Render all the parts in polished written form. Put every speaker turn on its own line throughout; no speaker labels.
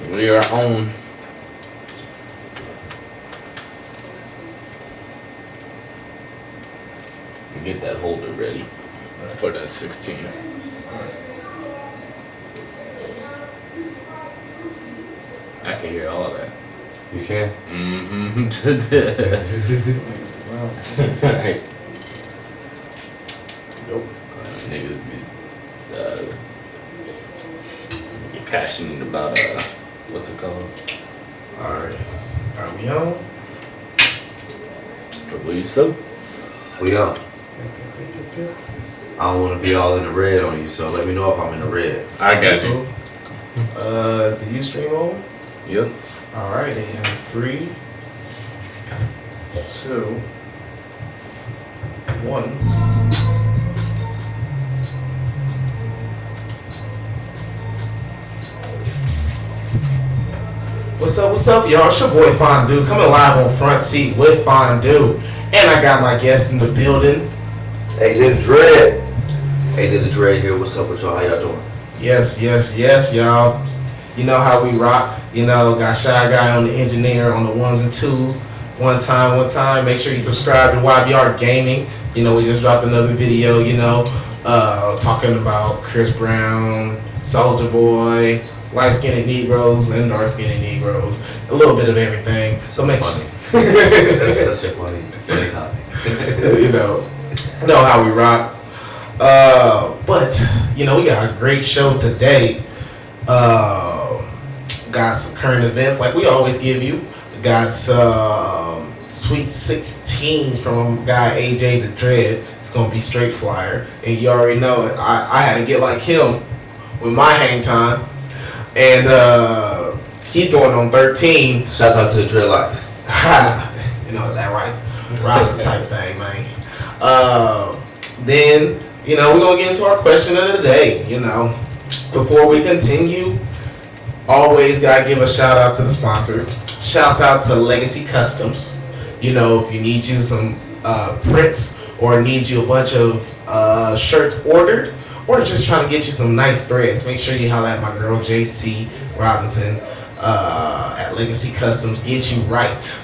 We are on. Get that holder ready for the 16. I can hear all of that.
You can?
Mm-hmm. Right.
Nope.
Niggas get passionate about what's it called?
Alright. Are we on?
I believe so.
We on. I don't want to be all in the red on you, so let me know if I'm in the red.
I got you.
The Ustream on?
Yep.
Alright, and 3, 2, 1. What's up, y'all? It's your boy Fondue, coming live on Frontseat with Fondue. And I got my guest in the building.
AJ the Dread. AJ the Dread here. What's up with y'all? How y'all doing?
Yes, y'all. You know how we rock. You know, got Shy Guy on the engineer on the ones and twos. One time. Make sure you subscribe to YBR Gaming. You know, we just dropped another video, talking about Chris Brown, Soulja Boy, light-skinned Negroes and dark-skinned Negroes. A little bit of everything. So make sure.
That's such a funny topic.
You know how we rock. But we got a great show today. Got some current events like we always give you. We got some Sweet 16s from guy AJ the Dread. It's gonna be straight flyer, and you already know it. I had to get like him with my hang time, and he's going on 13.
Shouts out to the Dreadlocks.
Is that right? Roster type thing, man. Then we're gonna get into our question of the day. Before we continue, always gotta give a shout out to the sponsors. Shouts out to Legacy Customs. If you need you some prints or need you a bunch of shirts ordered, or just trying to get you some nice threads, make sure you holler at my girl JC Robinson at Legacy Customs. Get you right.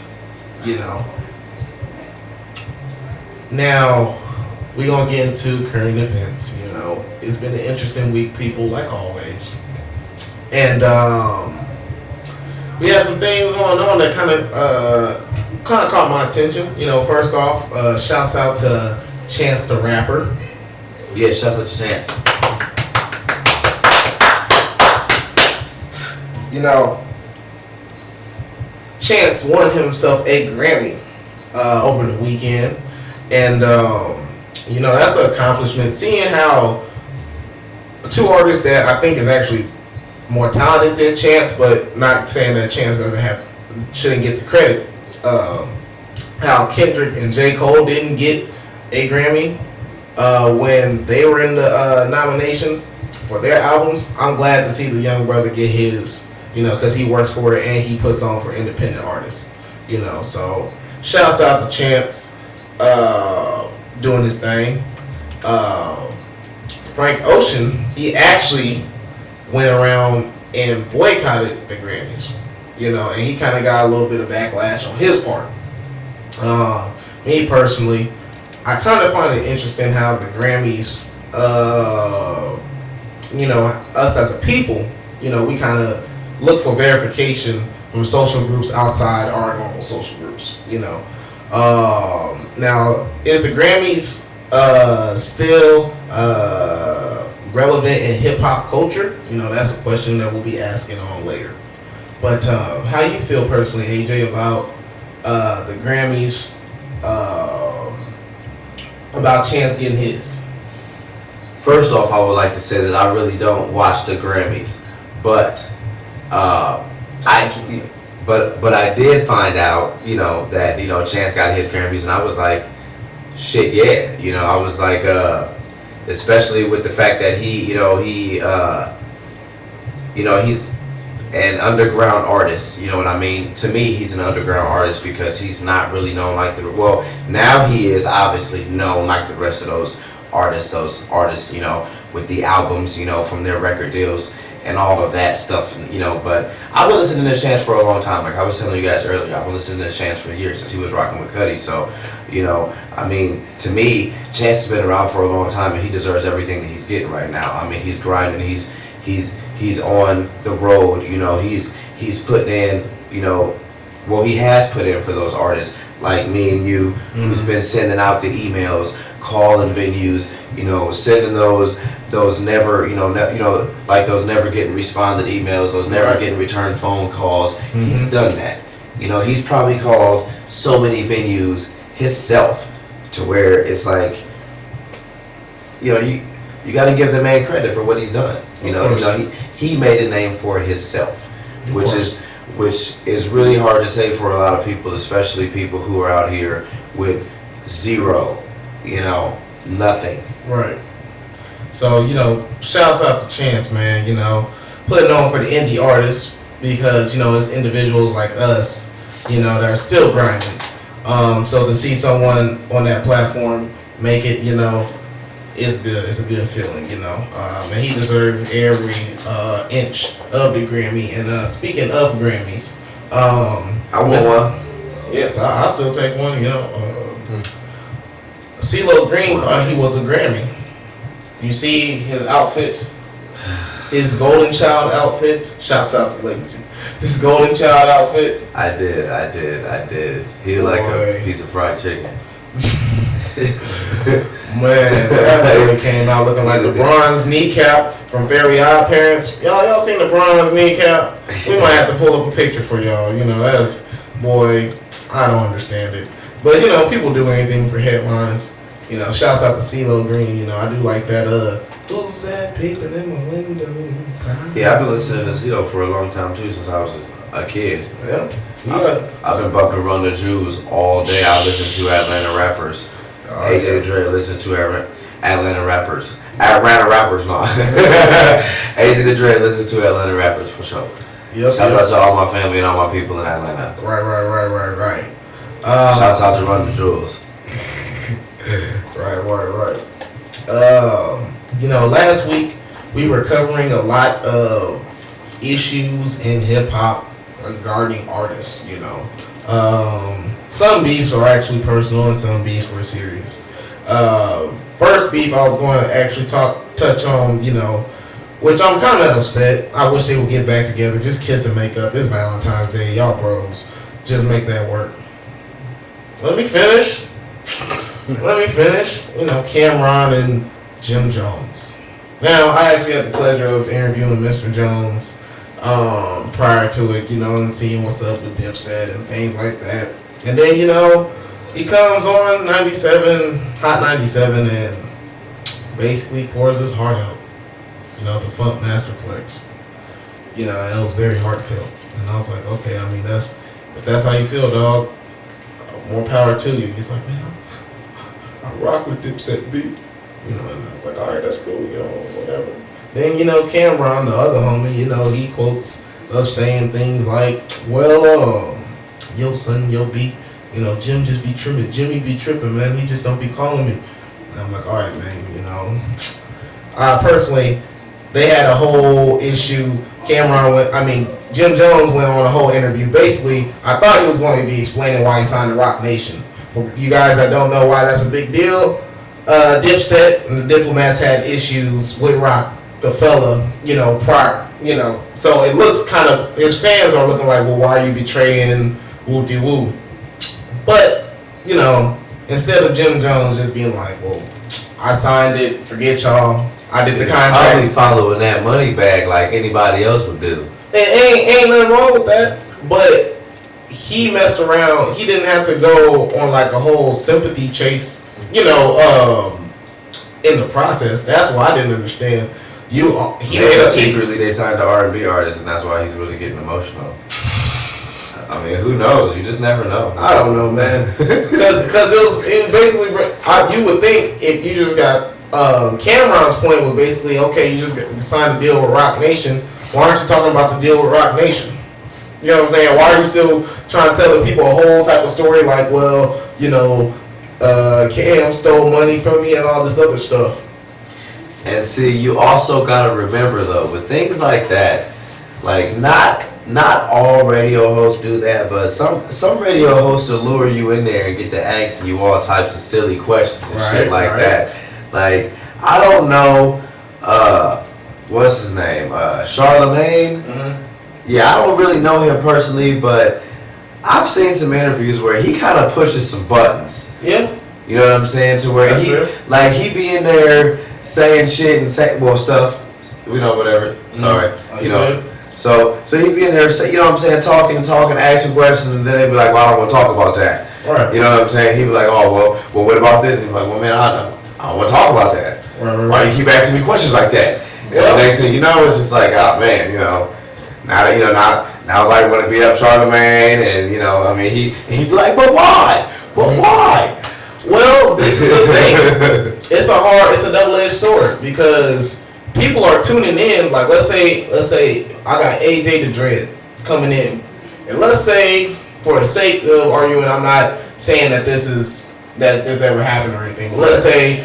Now we're gonna get into current events. It's been an interesting week, people, like always. And we had some things going on that kind of caught my attention. First off, shouts out to Chance the Rapper.
Yeah, shouts out to Chance.
Chance won himself a Grammy over the weekend, and that's an accomplishment. Seeing how two artists that I think is actually more talented than Chance, but not saying that Chance shouldn't get the credit. How Kendrick and J. Cole didn't get a Grammy when they were in the nominations for their albums. I'm glad to see the young brother get his, because he works for it and he puts on for independent artists. So shouts out to Chance doing this thing. Frank Ocean, he actually went around and boycotted the Grammys, and he kind of got a little bit of backlash on his part. Me personally, I kind of find it interesting how the Grammys, us as a people, we kind of look for verification from social groups outside our normal social groups, Now, is the Grammys still relevant in hip-hop culture? That's a question that we'll be asking on later. But how you feel personally, AJ, about the Grammys, about Chance getting his?
First off, I would like to say that I really don't watch the Grammys, but I did find out, that Chance got his Grammys, and I was like, shit, yeah. I was like, especially with the fact that he's an underground artist. You know what I mean? To me, he's an underground artist because he's not really known like now he is obviously known like the rest of those artists, with the albums, from their record deals and all of that stuff, you know. But I've been listening to Chance for a long time. Like I was telling you guys earlier, I've been listening to Chance for years since he was rocking with Cudi. So, you know, I mean, to me, Chance has been around for a long time, and he deserves everything that he's getting right now. I mean, he's grinding. He's on the road. You know, he's putting in. You know, well, he has put in for those artists like me and you, who's been sending out the emails, calling venues, you know, sending those never, like those never getting responded emails, those never getting returned phone calls. He's done that. You know, he's probably called so many venues himself to where it's like, you know, you got to give the man credit for what he's done. You know, he made a name for himself, which is really hard to say for a lot of people, especially people who are out here with zero, you know, nothing.
Right. So, you know, shouts out to Chance, man, you know, putting on for the indie artists because, you know, it's individuals like us, you know, that are still grinding. So to see someone on that platform make it, you know, is good. It's a good feeling, you know. And he deserves every inch of the Grammy. And speaking of Grammys,
I want one.
Yes, I'll still take one, you know. CeeLo Green thought he was a Grammy. You see his outfit, his Golden Child outfit. Shouts out to Legacy. His Golden Child outfit.
I did. He like a piece of fried chicken.
Man, that boy came out looking like the bronze kneecap from Very Odd Parents. Y'all seen the bronze kneecap? We might have to pull up a picture for y'all. You know, that's, boy, I don't understand it. But, you know, people do anything for headlines. You know, shouts out to CeeLo Green. You know, I do like that, who's that peeping in my window?
Yeah, I've been listening to CeeLo for a long time, too, since I was a kid.
Yeah.
I've been bumping Run the Jews all day. I listen to Atlanta rappers. AJ Dre listen to Atlanta rappers. Atlanta rappers, no. AJ Dre listen to Atlanta rappers for sure. Shouts out to all my family and all my people in Atlanta.
Right.
Shouts out to Run the Jewels.
Right. You know, last week we were covering a lot of issues in hip hop regarding artists, you know. Some beefs are actually personal and some beefs were serious. First beef I was going to actually touch on, you know, which I'm kind of upset. I wish they would get back together, just kiss and make up. It's Valentine's Day, y'all bros. Just make that work. Let me finish. You know, Cameron and Jim Jones. Now, I actually had the pleasure of interviewing Mr. Jones prior to it, you know, and seeing what's up with Dipset and things like that. And then, you know, he comes on 97, Hot 97, and basically pours his heart out, you know, to Funk Master Flex. You know, and it was very heartfelt. And I was like, okay, I mean, if that's how you feel, dog, more power to you. He's like, man, I rock with Dipset beat. You know, and I was like, all right, that's cool, you know, whatever. Then, you know, Cameron, the other homie, you know, he quotes us saying things like, well, yo, son, yo, beat, you know, Jim just be tripping. Jimmy be tripping, man. He just don't be calling me. And I'm like, all right, man, you know. Personally, they had a whole issue. Jim Jones went on a whole interview. Basically, I thought he was going to be explaining why he signed to Rock Nation. For you guys that don't know why that's a big deal, Dipset and the Diplomats had issues with Rock, the fella, you know, prior, you know. So it looks kind of, his fans are looking like, well, why are you betraying woo-de-woo? But, you know, instead of Jim Jones just being like, well, I signed it, forget y'all, I did the contract.
Probably following that money bag like anybody else would do.
Ain't nothing wrong with that, but he messed around. He didn't have to go on like a whole sympathy chase, you know, in the process. That's why I didn't understand.
Secretly they signed the R&B artist, and that's why he's really getting emotional. I mean, who knows? You just never know.
I don't know, man. Because it was basically, you would think if you just got, Cameron's point was basically, okay, you just signed a deal with Rock Nation. Why aren't you talking about the deal with Rock Nation? You know what I'm saying? Why are you still trying to tell the people a whole type of story like, well, you know, Cam stole money from me and all this other stuff?
And see, you also gotta remember though, with things like that, like not all radio hosts do that, but some radio hosts will lure you in there and get to asking you all types of silly questions and shit like that. Like, I don't know, what's his name? Charlemagne? Mm-hmm. Yeah, I don't really know him personally, but I've seen some interviews where he kind of pushes some buttons.
Yeah.
You know what I'm saying? To where he be in there saying shit and stuff, whatever. Sorry.
You know.
So he'd be in there, you know what I'm saying, talking, asking questions, and then they'd be like, well, I don't want to talk about that.
Right.
You know what I'm saying? He'd be like, oh, well, what about this? And he'd be like, well, man, I don't want to talk about that.
Right.
Why you keep asking me questions like that? And the next thing you know, it's just like, oh, man, now I want to beat up Charlemagne, and, he'd be like, but why? But why?
Well, this is the thing. It's a double-edged sword because people are tuning in. Like, let's say I got AJ the Dread coming in, and let's say, for the sake of arguing, I'm not saying that this ever happened or anything. But let's say,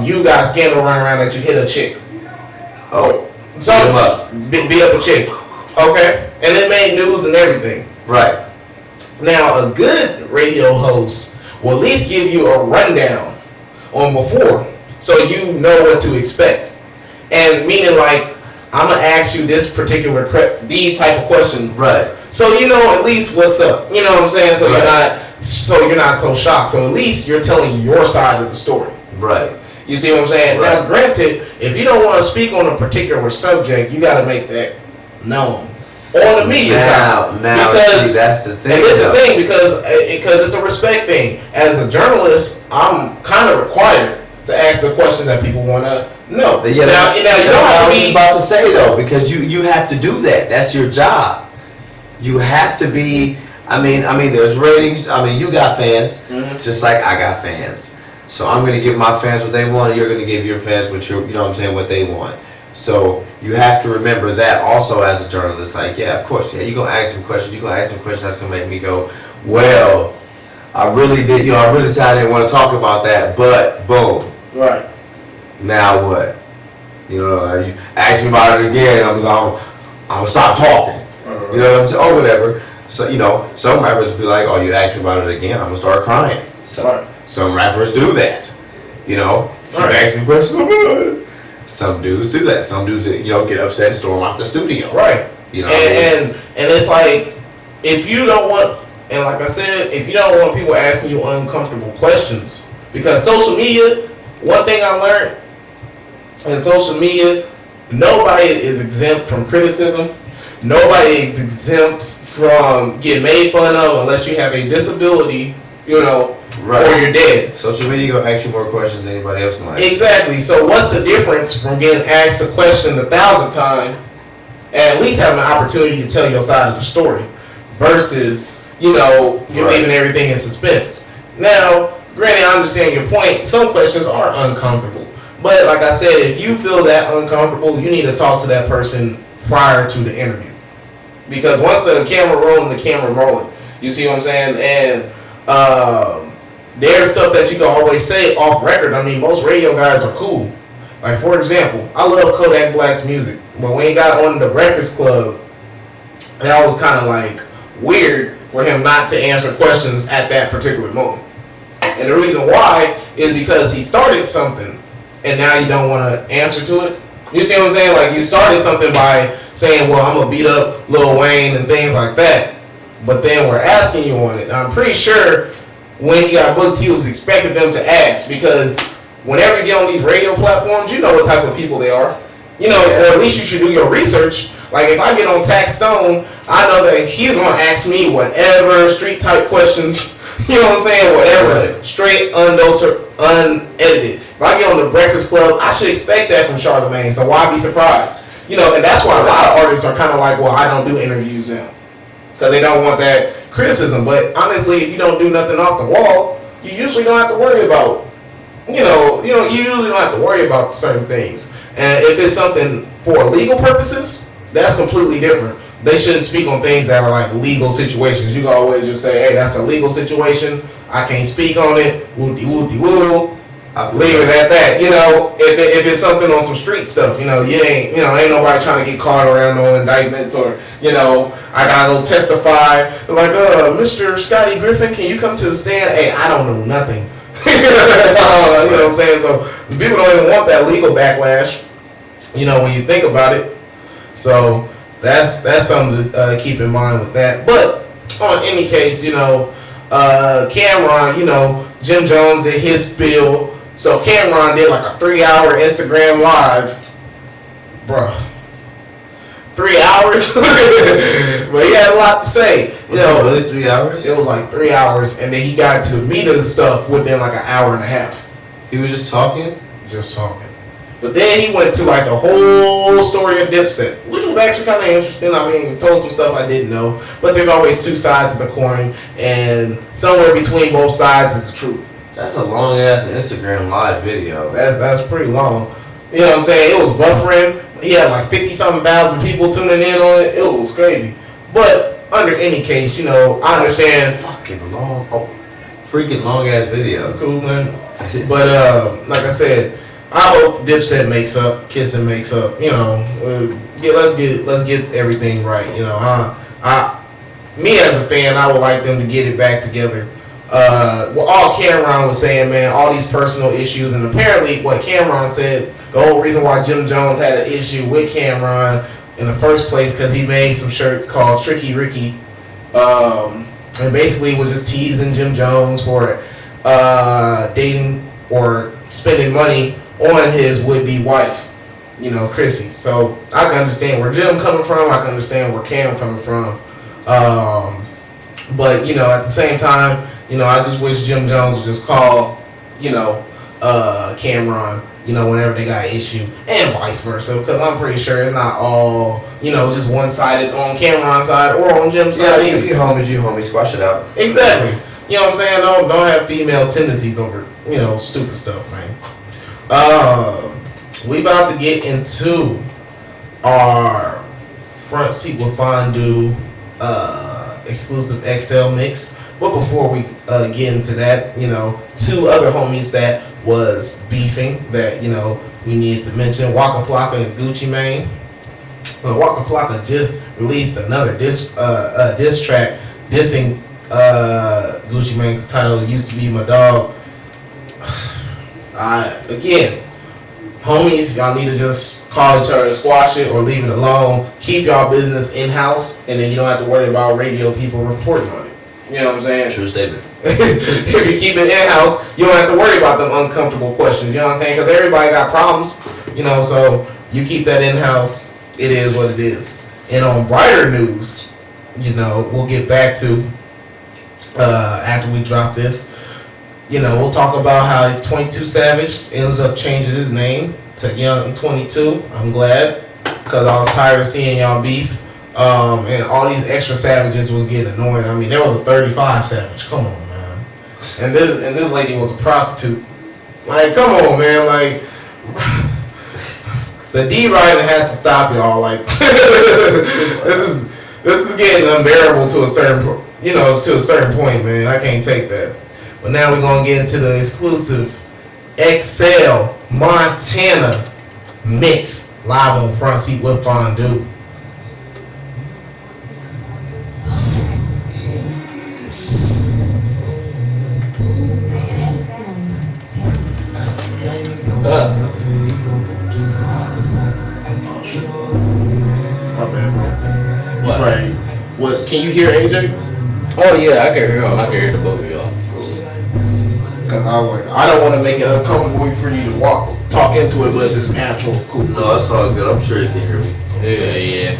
you got scandal running around that you hit a chick.
Oh,
so beat up a chick. Okay, and it made news and everything.
Right.
Now, a good radio host will at least give you a rundown on before, so you know what to expect. And meaning, like, I'm gonna ask you these type of questions,
right?
So you know at least what's up. You know what I'm saying? So you're not so shocked. So at least you're telling your side of the story,
right?
You see what I'm saying?
Right.
Now, granted, if you don't want to speak on a particular subject, you got to make that known on the media side.
Now,
because
that's the thing.
And it's the thing because it's a respect thing. As a journalist, I'm kind of required to ask the questions that people want to know.
Yeah,
now you don't have to
I was about to say though, because you have to do that. That's your job. You have to be. I mean, there's ratings. I mean, you got fans, just like I got fans. So I'm gonna give my fans what they want, and you're gonna give your fans what they want. So you have to remember that also as a journalist. Like, yeah, of course, you're gonna ask some questions. You're gonna ask some questions that's gonna make me go, well, I really did. I really said I didn't want to talk about that, but boom.
Right.
Now what? You ask me about it again. I'm gonna stop talking. You know what I'm saying? Or whatever. So some rappers be like, oh, you asked me about it again, I'm gonna start crying. Some rappers do that. Keep asking me questions. Some dudes do that. Some dudes get upset and storm out the studio.
Right.
And
it's like, if you don't want, and like I said, if you don't want people asking you uncomfortable questions, because social media, one thing I learned in social media, nobody is exempt from criticism. Nobody is exempt from getting made fun of unless you have a disability,
right.
Or you're dead.
Social media gonna ask you more questions than anybody else gonna ask.
Exactly. So what's the difference from getting asked a question 1,000 times and at least having an opportunity to tell your side of the story versus, you're leaving everything in suspense. Now, granted, I understand your point. Some questions are uncomfortable. But like I said, if you feel that uncomfortable, you need to talk to that person prior to the interview. Because once the camera rolling. You see what I'm saying? And there's stuff that you can always say off record. I mean, most radio guys are cool. Like, for example, I love Kodak Black's music. But when he got on the Breakfast Club, that was kind of like weird for him not to answer questions at that particular moment. And the reason why is because he started something and now you don't want to answer to it. You see what I'm saying? Like, you started something by saying, well, I'm going to beat up Lil Wayne and things like that. But then we're asking you on it. I'm pretty sure when he got booked, he was expecting them to ask, because whenever you get on these radio platforms, you know what type of people they are. Or at least you should do your research. Like, if I get on Tax Stone, I know that he's going to ask me whatever street type questions, you know what I'm saying? Whatever, straight, unedited. If I get on the Breakfast Club, I should expect that from Charlemagne, so why be surprised? And that's why a lot of artists are kind of like, well, I don't do interviews now. Because they don't want that criticism. But honestly, if you don't do nothing off the wall, you usually don't have to worry about, you usually don't have to worry about certain things. And if it's something for legal purposes, that's completely different. They shouldn't speak on things that are like legal situations. You can always just say, hey, that's a legal situation. I can't speak on it. Woo-de-woo-de-woo. leave it at that. You know, if it's something on some street stuff, you know, ain't nobody trying to get caught around no indictments or, you know, I gotta go testify. They're like, Mr. Scotty Griffin, can you come to the stand? Hey, I don't know nothing. You know what I'm saying? So people don't even want that legal backlash, you know, when you think about it. So that's something to keep in mind with that. But on any case, you know, Cameron, you know, Jim Jones did his spiel. So Cameron did like a 3-hour Instagram live. Bruh. 3 hours? But he had a lot to say. You know,
really 3 hours?
It was like 3 hours, and then he got to the meat of the stuff within like an hour and a half.
He was just talking?
Just talking. But then he went to like the whole story of Dipset, which was actually kind of interesting. I mean, he told some stuff I didn't know. But there's always two sides of the coin, and somewhere between both sides is the truth.
That's a long ass Instagram live video.
That's pretty long. You know what I'm saying? It was buffering. He had like 50-something thousand people tuning in on it. It was crazy. But under any case, you know, I understand.
Fucking long, freaking long ass video.
Cool, man. But like I said, I hope Dipset makes up, Kissing makes up. You know, let's get everything right. You know, me as a fan, I would like them to get it back together. Well, all Cameron was saying, man, all these personal issues, and apparently what Cameron said, the whole reason why Jim Jones had an issue with Cameron in the first place, because he made some shirts called Tricky Ricky, and basically was just teasing Jim Jones for dating or spending money on his would-be wife, you know, Chrissy. So I can understand where Jim coming from, I can understand where Cam coming from, but, you know, at the same time, you know, I just wish Jim Jones would just call, you know, Cameron, you know, whenever they got an issue, and vice versa, because I'm pretty sure it's not all, you know, just one-sided on Cameron's side or on Jim's side.
Yeah, if you homies, squash it out.
Exactly. You know what I'm saying? Don't have female tendencies over, you know, stupid stuff, man. We about to get into our Front Seat with Fondue exclusive XL mix. But before we get into that, you know, two other homies that was beefing that, you know, we need to mention, Waka Flocka and Gucci Mane. Waka Flocka just released another diss track dissing Gucci Mane, titled "Used to Be My Dog." Again, homies, y'all need to just call each other and squash it or leave it alone. Keep y'all business in-house, and then you don't have to worry about radio people reporting on it. You know what I'm saying?
True statement.
If you keep it in-house, you don't have to worry about them uncomfortable questions. You know what I'm saying? Because everybody got problems. You know, so you keep that in-house. It is what it is. And on brighter news, you know, we'll get back to after we drop this. You know, we'll talk about how 22 Savage ends up changing his name to Young 22. I'm glad, because I was tired of seeing y'all beef. And all these extra savages was getting annoying. I mean, there was a 35 Savage. Come on, man. And this lady was a prostitute. Like, come on, man. Like, the D writing has to stop y'all. Like, this is getting unbearable to a certain point, man. I can't take that. But now we're gonna get into the exclusive XL Montana mix live on Front Seat with Fondue. My bad, bro.
What?
Right. What? Can you hear AJ?
Oh yeah, I can hear him. I can hear the both of y'all.
Cause I don't want to make it uncomfortable for you to talk into it, but if it's natural, cool.
No, that's all good. I'm sure you can hear me.
Yeah.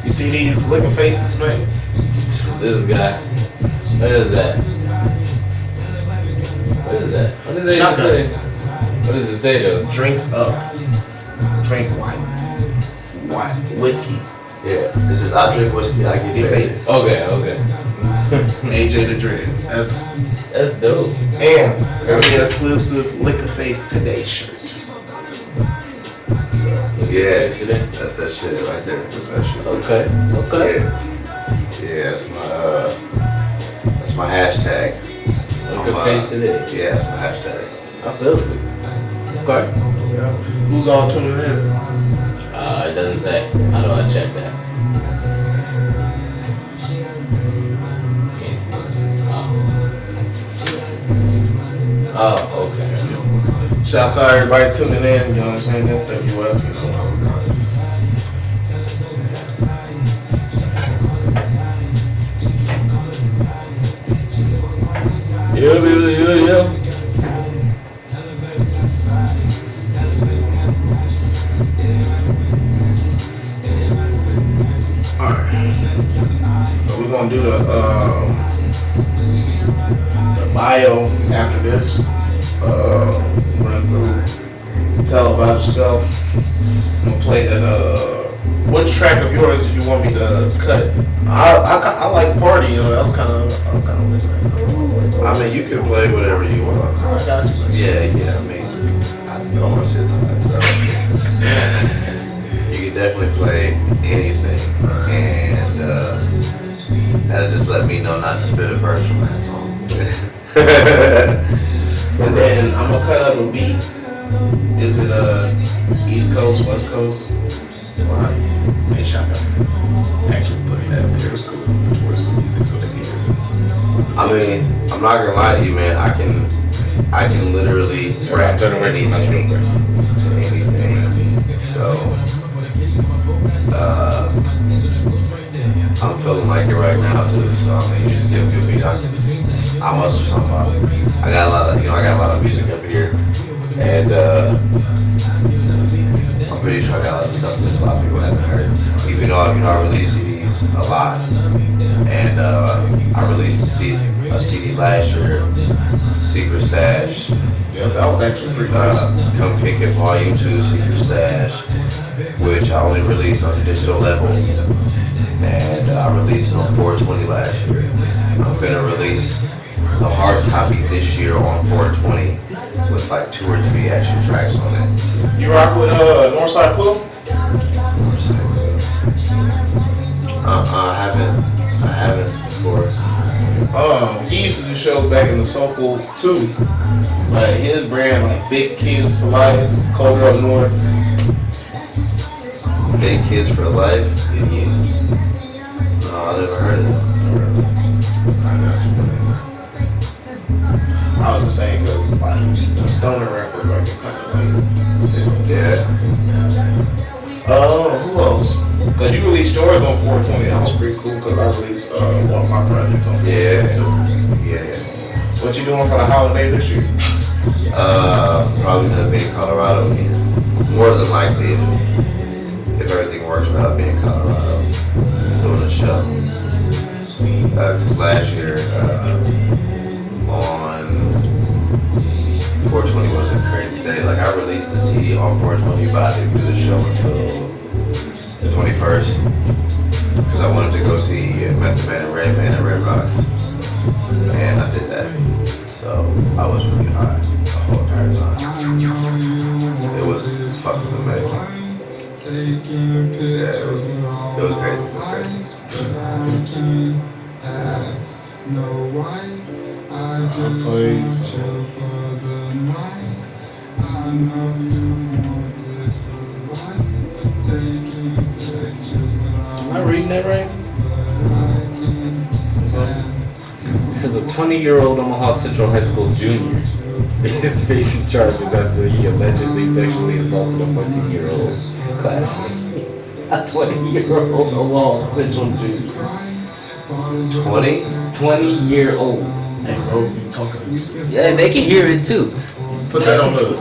You see these licking faces, man?
This guy. What is that? What is that? What does it even say? What does it say though?
Drinks up. Drink white whiskey.
Yeah, this is I drink whiskey. I get faded.
Okay.
AJ the Dread.
That's dope.
And the exclusive Liquor Face Today shirt.
Yeah, that's that shit right there. That's that shit.
Okay.
Yeah, that's my hashtag.
Liquor Face Today.
Yeah, that's my hashtag.
I feel it. Okay.
Yeah. Who's all tuning in?
It doesn't say. How do I check that? Can't see. Oh, okay.
Shouts out to everybody tuning in, you know what I'm saying? WF, you know.
Yeah.
Alright. So we're gonna do the bio after this. Run through, tell about yourself. I'm gonna play that. What track of yours did you want me to cut? I like Party. You know, I was kind of listening.
I mean, you can play whatever you want.
I got you.
Yeah. I mean, I know my shit's on that stuff. You can definitely play anything, and that'll just let me know not to spit a verse from that song.
And then I'm gonna cut up a beat. Is it East Coast, West Coast? Right. Hey, shout out. Actually putting that Periscope towards the music so they can hear it.
I mean, I'm not gonna lie to you, man. I can literally rap to anything. So, I'm feeling like it right now too. So I mean, you just give me a beat, I'll muscle something out. I got a lot of music up here, and I'm pretty sure I got a lot of stuff that a lot of people haven't heard. Even though I release CDs a lot, and I released a CD last year, Secret Stash.
Yeah, that was actually pretty nice.
Come Kick It Volume 2, Secret Stash, which I only released on the digital level, and I released it on 420 last year. I'm gonna release a hard copy this year on 420 with like 2 or 3 extra tracks on it.
You rock with Northside Quill?
I haven't before.
He used to do shows back in the Soulful too. Like his brand, like Big Kids for Life, Culture Up North.
Big Kids for Life?
Yeah.
No, I never heard of it.
I was just saying because like the stoner rappers like it kind of like
Yeah.
who else? Cause you released yours on 420. That was pretty cool because I released one of my projects on 420
Yeah.
What you doing for the holiday this year?
Probably gonna be in Colorado again. More than likely, if everything works out, I'll be in Colorado doing a show. Cause last year, on 420 was a crazy day. Like I released the CD on 420, but I didn't do the show until the 21st. Cause I wanted to go see Method Man and Redman at Red Rocks. And I did that. So I was really high the whole entire time. It was fucking amazing. Yeah, it was crazy. It was crazy.
Am I reading that right? It says a 20-year-old Omaha Central High School junior is facing charges after he allegedly sexually assaulted a 14-year-old classmate. A 20-year-old Omaha Central junior.
20?
20-year-old.
Hey bro, you talking to me?
Yeah, they can hear it too.
Put that on the.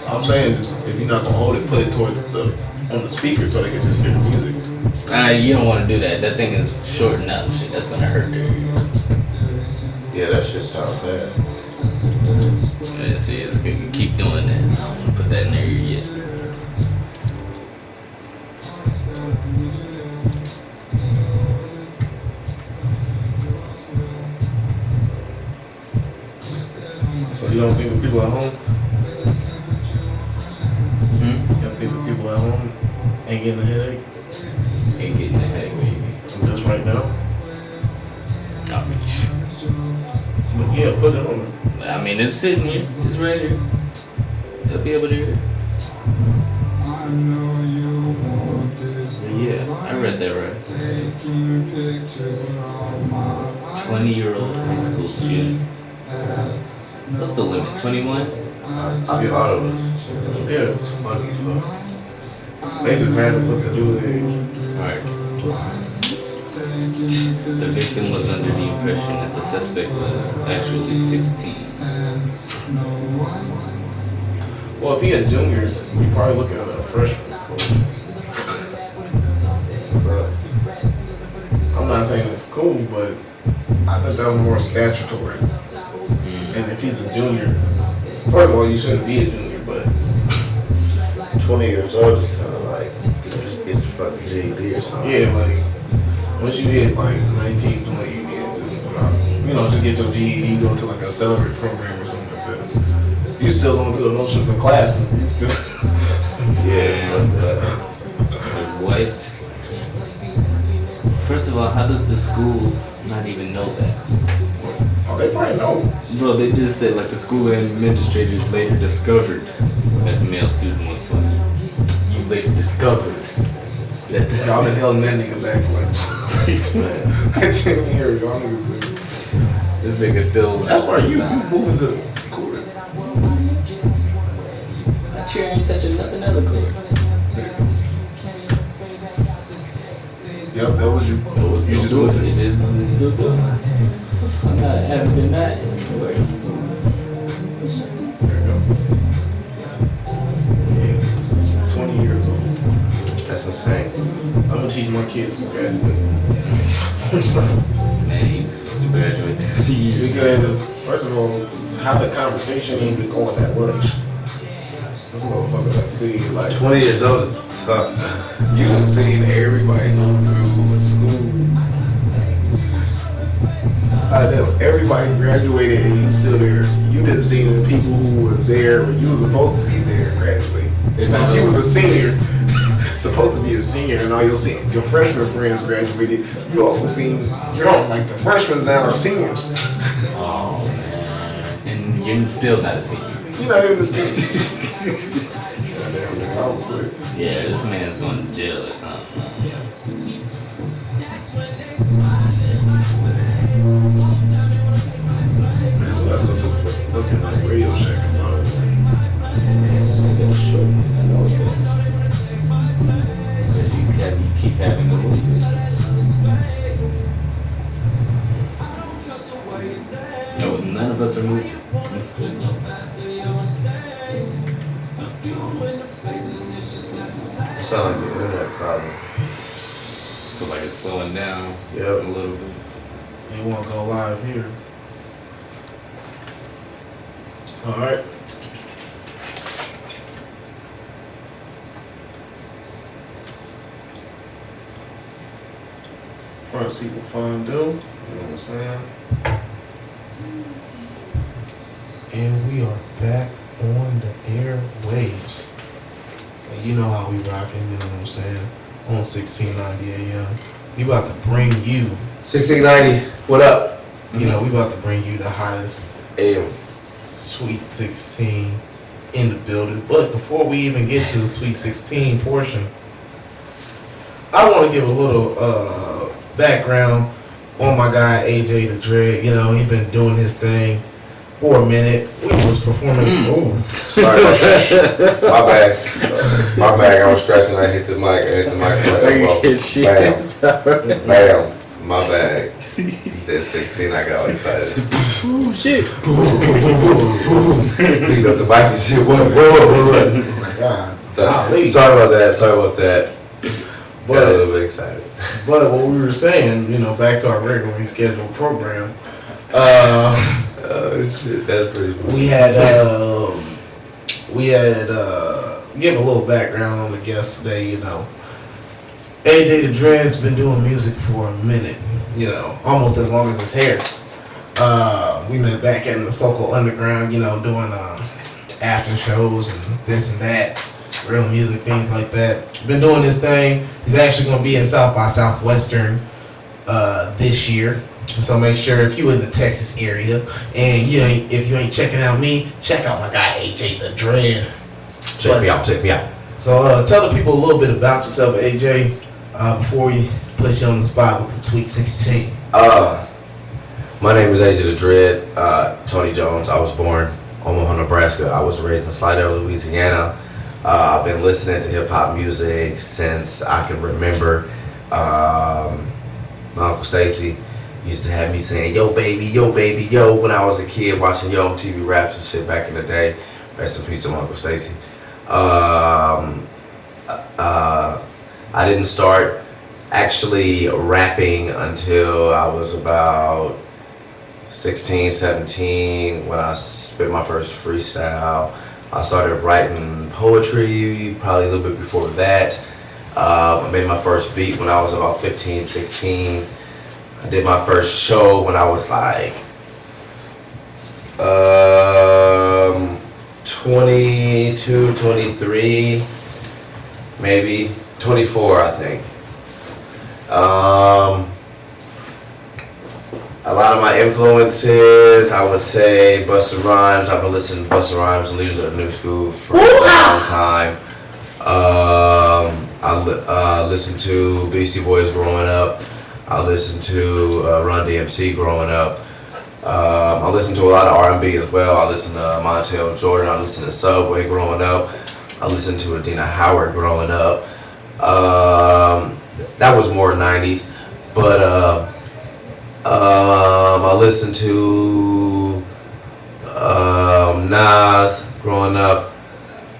I'm saying just, if you're not gonna hold it, put it towards on the speaker so they can just hear the music.
You don't want to do that. That thing is shorting out and shit. That's gonna hurt their ears.
Yeah, that shit sounds bad.
Yeah, see, it's good. You keep doing that. I don't want to put that in their ear yet.
So you don't think the people at home?
Hmm?
You don't think the people at home ain't getting a headache?
Ain't getting the headache, what you mean?
Just right now?
I mean,
But yeah, put it on.
I mean, it's sitting here. It's right here. They'll be able to hear it. But yeah, I read that right. 20-year-old high school student. What's the limit? 21?
I'll be all of us.
Yeah, it's funny. They just had to put the due age.
Alright. The victim was under the impression that the suspect was actually 16.
Well, if he a junior, we probably looking at a freshman. I'm not saying it's cool, but I think that was more statutory. And if he's a junior, first of all, you shouldn't be a junior, but
20 years old is kind of like, just get your fucking GED or something.
yeah, like once you hit like 19, 20, you get to get your GED, go to like a accelerated program or something like that. You still going through the motions of classes. You still
Yeah. Like what? First of all, how does the school not even know that?
oh, they probably know.
Bro, they just said like the school administrators later discovered that the male student was 20. You later discovered that the
Y'all been holding that nigga back for like 10 years. Y'all niggas been.
this nigga still.
That's why you moving the court.
That chair ain't touching nothing other court.
Yep, that was you.
But we're still doing it. It's still doing it. I'm not having been that anywhere.
There you go. Yeah, 20 years old.
That's insane.
I'm gonna teach my kids to graduate.
Man, he's supposed to graduate 2 years.
Because, first of all, how the conversation even going that much? This motherfucker that see like
20 years old is tough.
you done seen everybody go through school. I know everybody graduated and you still there. You didn't see the people who was there when you were supposed to be there and graduate. So if you was a senior, supposed to be a senior, and all your freshman friends graduated, you also seen your own, like the freshmen now are seniors.
Oh, man. And you're still not a senior.
You're not even a senior.
Yeah, this man's going to jail or something.
Looking like Radio Shack about it.
You keep having the movies. No, none of us are moving.
Sound like the internet problem.
So like it's slowing down
Yep.
a little bit.
You want to go live here? All right. Frontseat with Fondue. You know what I'm saying? And we are back on the airwaves. And you know how we rocking, you know what I'm saying? On 1690 AM. We about to bring you,
1690, what up?
you know, we about to bring you the hottest
AM.
Sweet 16 in the building. But before we even get to the Sweet 16 portion, I want to give a little background on my guy AJ the Dread. You know, he's been doing his thing for a minute. We was performing. Oh,
Sorry about that. My bad. I was stressing. I hit the mic. Bam. Bam. My bad. He said 16. I got all excited.
Oh shit.
Picked up the mic and shit. Whoa.
oh my God.
Sorry about that. Got a little bit excited.
But what we were saying, you know, back to our regularly scheduled program.
Oh shit, that's pretty cool.
We had give a little background on the guest today. You know, AJ the Dread's been doing music for a minute. You know, almost as long as his hair. We met back in the Soco Underground. You know, doing after shows and this and that, real music, things like that. Been doing this thing. He's actually going to be in South by Southwestern this year. So make sure if you in the Texas area and if you ain't checking out me, check out my guy AJ the Dread.
Check me out. Check me out.
So tell the people a little bit about yourself, AJ, before we put you on the spot with the Sweet 16.
My name is AJ the Dread, Tony Jones. I was born in Omaha, Nebraska. I was raised in Slidell, Louisiana. I've been listening to hip hop music since I can remember. My Uncle Stacy used to have me saying yo baby, yo when I was a kid watching Yo MTV Raps and shit back in the day. Rest in peace to my Uncle Stacy. I didn't start actually rapping until I was about 16, 17 when I spit my first freestyle. I started writing poetry probably a little bit before that. I made my first beat when I was about 15, 16. I did my first show when I was like 22, 23, maybe 24, I think. A lot of my influences, I would say Busta Rhymes. I've been listening to Busta Rhymes and Leaders of the New School for a long time. I listened to Beastie Boys growing up. I listened to Run DMC growing up. I listened to a lot of R&B as well. I listened to Montel Jordan. I listened to Subway growing up. I listened to Adina Howard growing up. That was more 90s. But I listened to Nas growing up.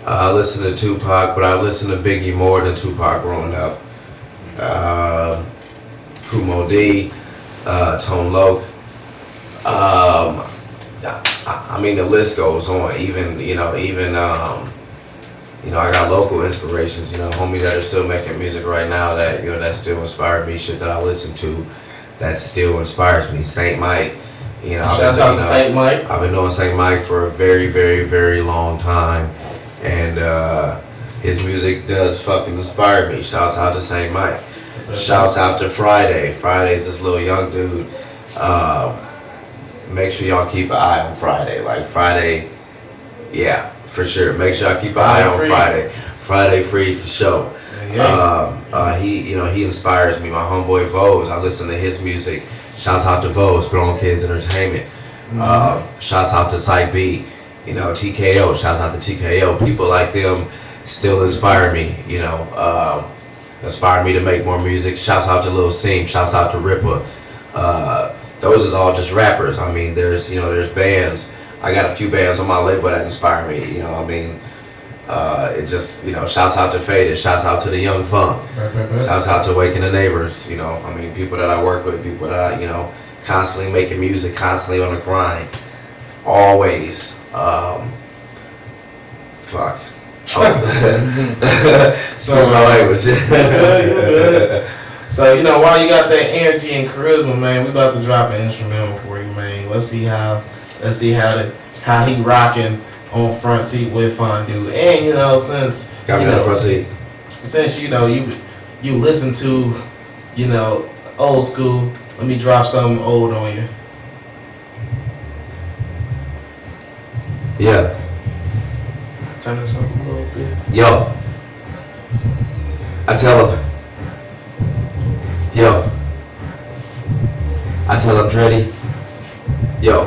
I listened to Tupac, but I listened to Biggie more than Tupac growing up. Kumo D, Tone Loc. I mean, the list goes on. I got local inspirations. Homies that are still making music right now that still inspire me. Shit that I listen to that still inspires me. Saint Mike.
Shouts out to Saint Mike.
I've been knowing Saint Mike for a very, very, very long time, and his music does fucking inspire me. Shouts out to Saint Mike. Shouts out to Friday. Friday's this little young dude. Make sure y'all keep an eye on Friday. Like Friday, yeah, for sure. Make sure y'all keep an eye on Friday. Friday free for sure. He inspires me. My homeboy Vose, I listen to his music. Shouts out to Vose, Grown Kids Entertainment. Shouts out to Psych B, TKO. Shouts out to TKO. People like them still inspire me. Inspire me to make more music. Shouts out to Lil Seam. Shouts out to Ripper. Those is all just rappers. I mean, there's bands. I got a few bands on my label that inspire me. It just, shouts out to Faded, shouts out to the Young Funk, shouts out to Waking the Neighbors, people that I work with, people that I, constantly making music, constantly on the grind, always, fuck. Excuse my language.
So, while you got that energy and charisma, man, we about to drop an instrumental for you, man. Let's see how he rocking on Front Seat with Fondue. And since
got me on Front Seat.
Since you listen to old school, let me drop something old on you.
Yeah.
Turn this up a little bit.
Yo. I tell him. Yo. I tell him, Dreddy. Yo.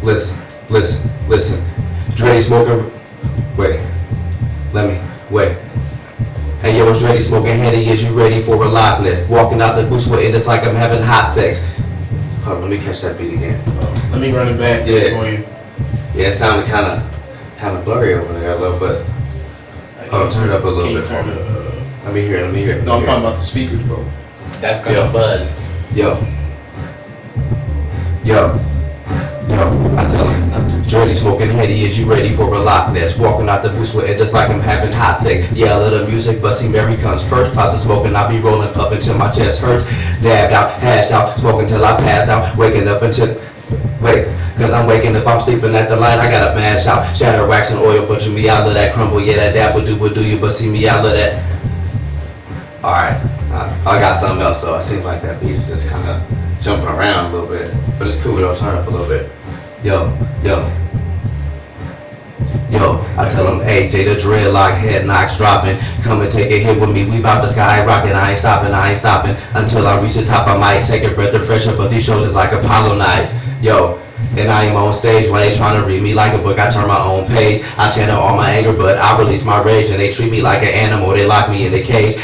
Listen. Dreddy smoking. Wait. Hey yo, it's Dreddy smoking Henny. Is you ready for a lockness? Walking out the booth sweating just like I'm having hot sex. Hold on, let me catch that beat again.
Let me run it back for you.
Yeah, it sounded kind of blurry over there a little bit. Turn it up a little bit for me. Let me hear it.
No, I'm talking about the speakers, bro.
That's gonna buzz.
Yo, I tell him, Dreddy smoking Henny, is you ready for a lock nest? Walking out the booth sweating just like I'm having hot sex. Yeah, a little music, but see Mary comes first. Clouds of smoking, I be rolling up until my chest hurts. Dabbed out, hashed out, smoking till I pass out. Waking up until, cause I'm waking up, I'm sleeping at the light, I gotta mash out. Shatter, wax, and oil, but you me, I love that crumble. Yeah, that dab would do you, but see me, I love that. Alright, I got something else though. It seems like that beat is just kind of jumping around a little bit, but it's cool though. Turn up a little bit. Yo, I tell him, hey, Jay, the dreadlock head knocks dropping. Come and take a hit with me. We bout to skyrocket. I ain't stopping. Until I reach the top, I might take a breath of fresh air, but these shows is like Apollo nights. Yo, and I am on stage while they trying to read me like a book. I turn my own page. I channel all my anger, but I release my rage, and they treat me like an animal. They lock me in the cage.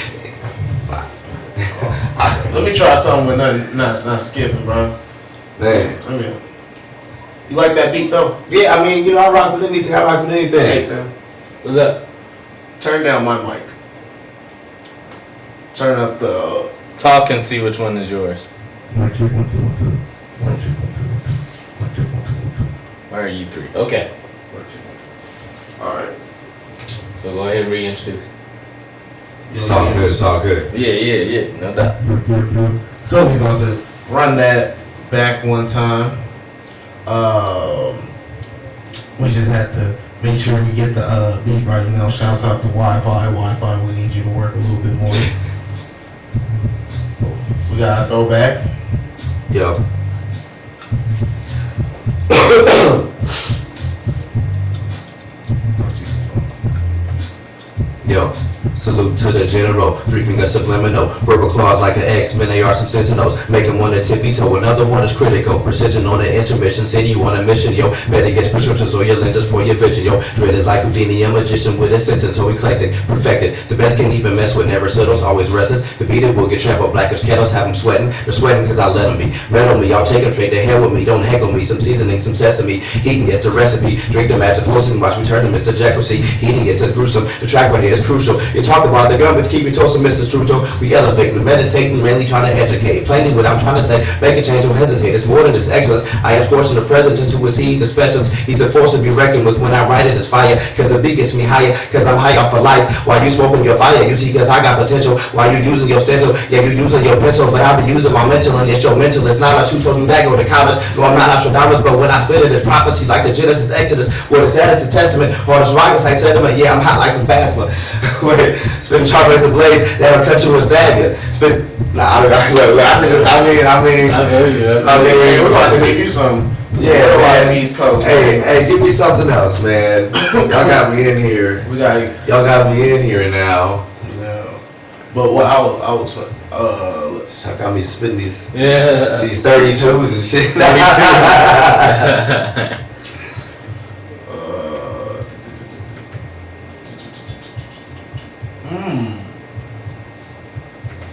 Let me try something with not skipping, bro.
Man.
I mean, you like that beat though?
Yeah, I mean, I rock with anything.
Hey, fam.
What's up?
Turn down my mic. Turn up the.
Talk and see which one is yours. Why are you three? Okay.
Alright.
So go ahead and reintroduce.
It's all good.
Yeah. No doubt.
So we're going to run that back one time. We just had to make sure we get the beat right. Shouts out to Wi-Fi. We need you to work a little bit more. We got a throwback.
Yo. Yo, salute to the general, 3 finger subliminal, verbal claws like an X-Men, they are some sentinels, making one a tippy toe, another one is critical, precision on the intermission, say you on a mission, yo, better get prescriptions or your lenses for your vision, yo, dread is like Houdini, a magician with a sentence, so eclectic, perfected, the best can't even mess with, never settles, always restless, the beat will get trampled, black as kettles, have them sweating, they're sweating cause I let them be, metal me, y'all take them straight to hell with me, don't heckle me, some seasoning, some sesame, heating gets the recipe, drink the magic potion, watch me turn to Mr. Jekyll, see, heating it says gruesome, the track right here is crucial. You talk about the gun, but keep your toes to Mr. Struto. We elevating, meditating, really trying to educate. Plainly what I'm trying to say, make a change, don't hesitate. It's more than just excellence. I am scorching the president who is he's a specialist. He's a force to be reckoned with when I write it is fire. Cause the beat gets me higher, cause I'm high off for life. While you smoking your fire, you see, cause I got potential. While you using your stencil, yeah, you using your pencil, but I be using my mental, and it's your mental. It's not like who told you that go to college. No, I'm not Nostradamus, but when I spit it, it's prophecy like the Genesis, Exodus. Well, it's that is the testament. Hardest rockets, I said to me, yeah, I'm hot like some plasma. Wait, spin sharp razor blades that'll cut you and stab you. Spin. Nah, I mean,
We're about to give you some.
Yeah, man.
East Coast.
Hey, give me something else, man. Y'all got me in here. Y'all got me in here now.
No. But what I was
Y'all got me spitting these
32s
and shit.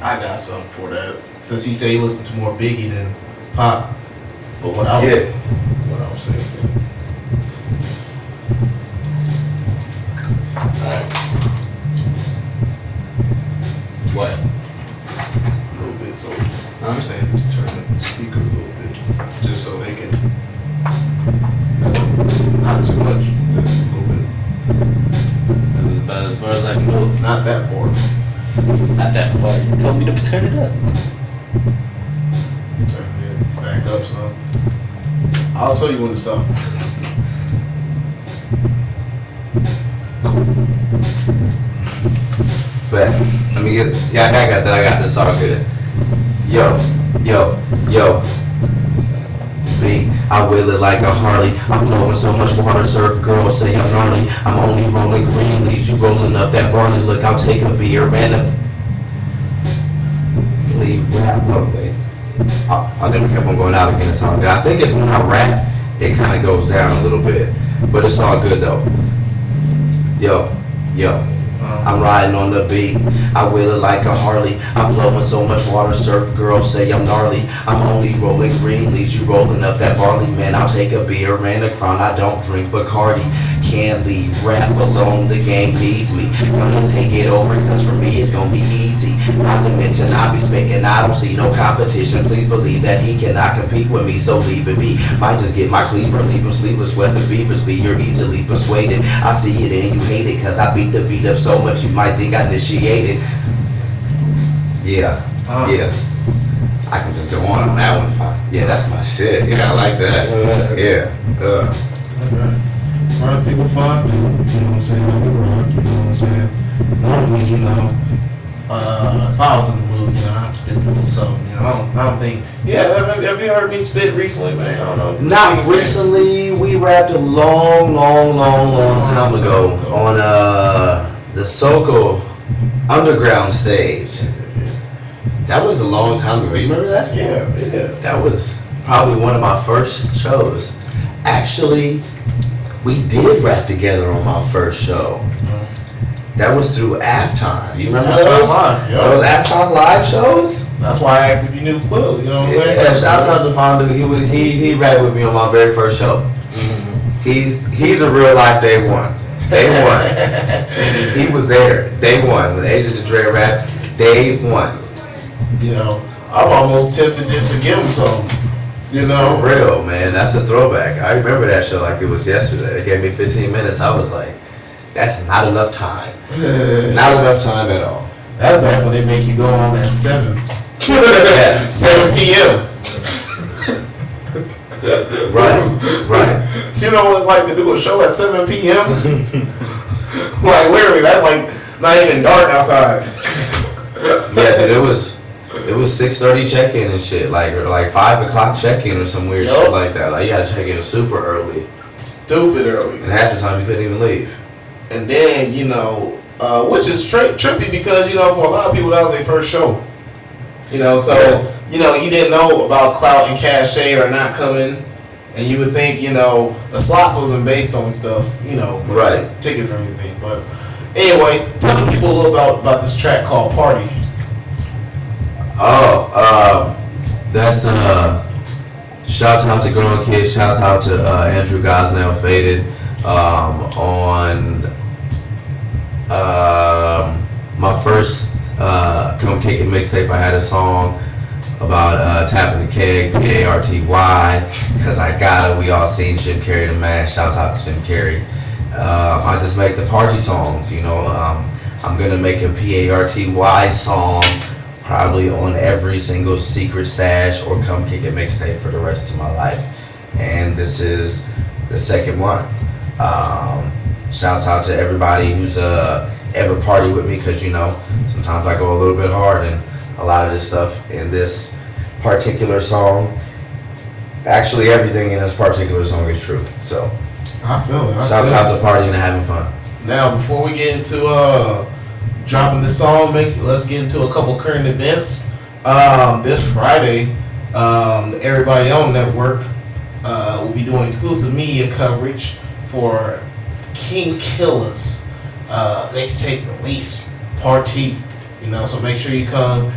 I got something for that. Since he said he listened to more Biggie than Pop. But what I was saying.
What?
A little bit, so I'm saying just turn the speaker a little bit. Just so they can not too much, just a little bit.
That's about as far as I can go.
Not that far.
Not that far. You told me to turn it up.
Turn it back up some. I'll tell you when to stop.
But let me get. Yeah, I got that. I got this all good. Yo. B, I will it like a Harley. I'm flowing so much water, surf girls say I'm gnarly. I'm only rolling green leaves, you rolling up that barley. Look, I'll take a beer, man. Leave rap. Oh, wait. I never kept on going out again. It's all good. I think it's when I rap, it kind of goes down a little bit, but it's all good though. Yo. I'm riding on the beat, I wheel it like a Harley. I'm flowing so much water, surf girls say I'm gnarly. I'm only rolling green leaves, you rolling up that barley. Man, I'll take a beer and a crown, I don't drink Bacardi. Can't leave rap alone, the game needs me. Gonna take it over, cause for me it's gonna be easy. Not to mention I be spitting, I don't see no competition. Please believe that he cannot compete with me, so leave it be. Might just get my cleaver, leave him sleepless, where the beavers be. You're easily persuaded, I see it and you hate it, cause I beat the beat up so much you might think I initiated. Yeah. I can just go on that one. Yeah, that's my shit. Yeah, I like that. Yeah.
Frontseat was fun, you know what I'm saying? We rock, you know what I'm saying? Normally, if I was in the mood, I spit a little something. You know, I don't think. Yeah, have you heard me spit recently, man? I don't know.
Not recently. We rapped a long time ago on the Soko Underground stage. That was a long time ago. You remember that?
Yeah.
That was probably one of my first shows. Actually, we did rap together on my first show. That was through Halftime. You remember those? Those Halftime live shows?
That's why I asked if you knew Quill. You know what I'm saying?
Yeah, shouts out to Fondue. He rapped with me on my very first show. He's a real life day one. Day one. He was there. Day one. When Agents of Dre rapped, day one.
You know, I'm almost tempted just to give him some. You know?
For real, man. That's a throwback. I remember that show like it was yesterday. They gave me 15 minutes. I was like, that's not enough time. Not enough time at all.
That's back when they make you go on at 7.
Yeah.
7 p.m.
Right.
You know what it's like to do a show at 7 p.m.? Like, literally, that's like not even dark outside.
Yeah, dude, it was 6:30 check-in and shit. Like 5 o'clock check-in or some weird shit like that. Like, you gotta check in super early.
Stupid early.
And half the time you couldn't even leave.
And then, you know, which is trippy because, you know, for a lot of people that was their first show. You know, so, you know, you didn't know about clout and cachet or not coming. And you would think, you know, the slots wasn't based on stuff, you know,
right,
tickets or anything. But anyway, tell the people a little about this track called Party.
That's shouts out to Growing Kids, shouts out to Andrew Gosnell Faded on my first Come Kick It mixtape. I had a song about tapping the keg, P-A-R-T-Y, because I gotta. We all seen Jim Carrey the Mash. Shouts out to Jim Carrey. I just make the party songs, you know. I'm gonna make a P-A-R-T-Y song probably on every single Secret Stash or Come Kick It mixtape for the rest of my life. And this is the second one. Shouts out to everybody who's ever partied with me, because, you know, sometimes I go a little bit hard, and a lot of this stuff in this particular song, actually everything in this particular song is true. So
I feel it.
Shouts out to partying and having fun.
Now, before we get into dropping the song, let's get into a couple current events. This Friday, the Everybody On Network will be doing exclusive media coverage for King Killer's mixtape release party. You know, so make sure you come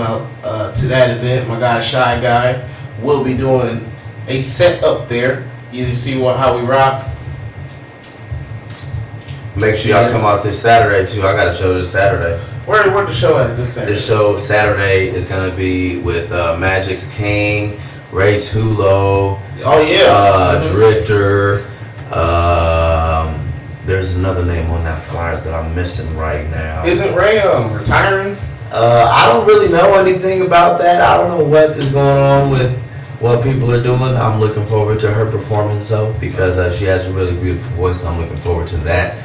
out to that event. My guy Shy Guy will be doing a set up there. You see how we rock.
Make sure y'all come out this Saturday too. I got a show this Saturday.
Where the show at this Saturday?
This show Saturday is gonna be with Magic's King, Ray Tulo.
Oh yeah.
Drifter. There's another name on that flyer that I'm missing right now.
Isn't Ray retiring?
I don't really know anything about that. I don't know what is going on with what people are doing. I'm looking forward to her performance though, because she has a really beautiful voice. I'm looking forward to that.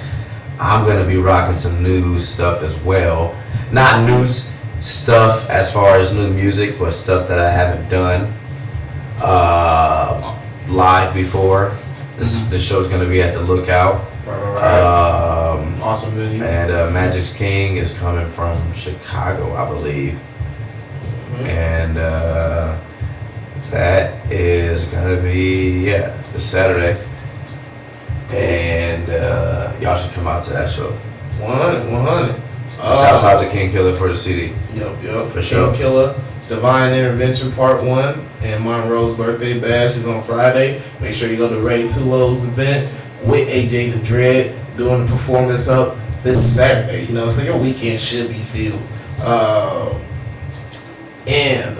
I'm gonna be rocking some new stuff as well. Not new stuff as far as new music, but stuff that I haven't done live before. The show's gonna be at the Lookout.
Right. Awesome venue.
And Magic's King is coming from Chicago, I believe. Mm-hmm. And that is gonna be this Saturday. And y'all should come out to that show.
100.
Shouts out to King Killer for the CD.
Yep.
For sure.
King Killer, Divine Intervention Part 1, and Monroe's birthday bash is on Friday. Make sure you go to Ray Tulo's event with AJ the Dread doing the performance up this Saturday. You know, so your weekend should be filled. And